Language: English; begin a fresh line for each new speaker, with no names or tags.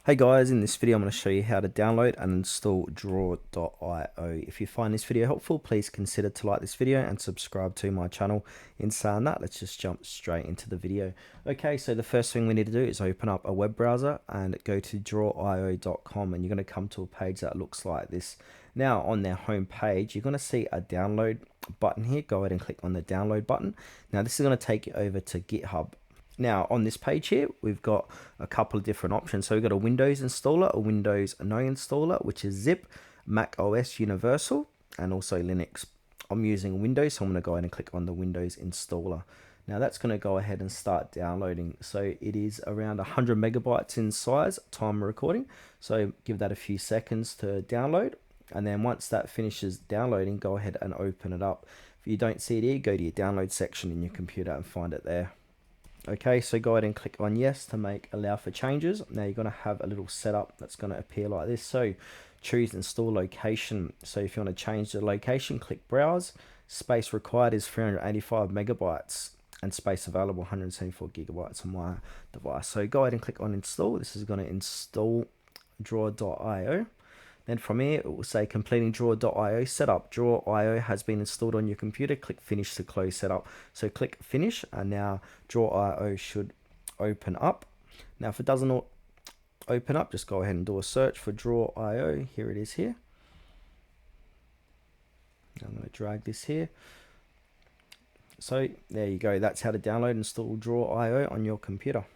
Hey guys, in this video I'm going to show you how to download and install Draw.io. If you find this video helpful, please consider to like this video and subscribe to my channel. In saying that, let's just jump straight into the video. Okay, so the first thing we need to do is open up a web browser and go to drawio.com, and you're going to come to a page that looks like this. Now on their home page, you're going to see a download button here. Go ahead and click on the download button. Now this is going to take you over to GitHub. Now on this page here, we've got a couple of different options. So we've got a Windows installer, a Windows no installer, which is Zip, Mac OS Universal, and also Linux. I'm using Windows, so I'm going to go ahead and click on the Windows installer. Now that's going to go ahead and start downloading. So it is around 100 megabytes in size, time recording. So give that a few seconds to download. And then once that finishes downloading, go ahead and open it up. If you don't see it here, go to your download section in your computer and find it there. Okay, so go ahead and click on yes to make allow for changes. Now you're going to have a little setup that's going to appear like this. So choose install location. So if you want to change the location, click browse. Space required is 385 megabytes and space available 174 gigabytes on my device. So go ahead and click on install. This is going to install draw.io. Then from here, it will say completing Draw.io setup. Draw.io has been installed on your computer. Click finish to close setup. So click finish, and now Draw.io should open up. Now, if it doesn't open up, just go ahead and do a search for Draw.io. Here it is here. I'm going to drag this here. So there you go. That's how to download and install Draw.io on your computer.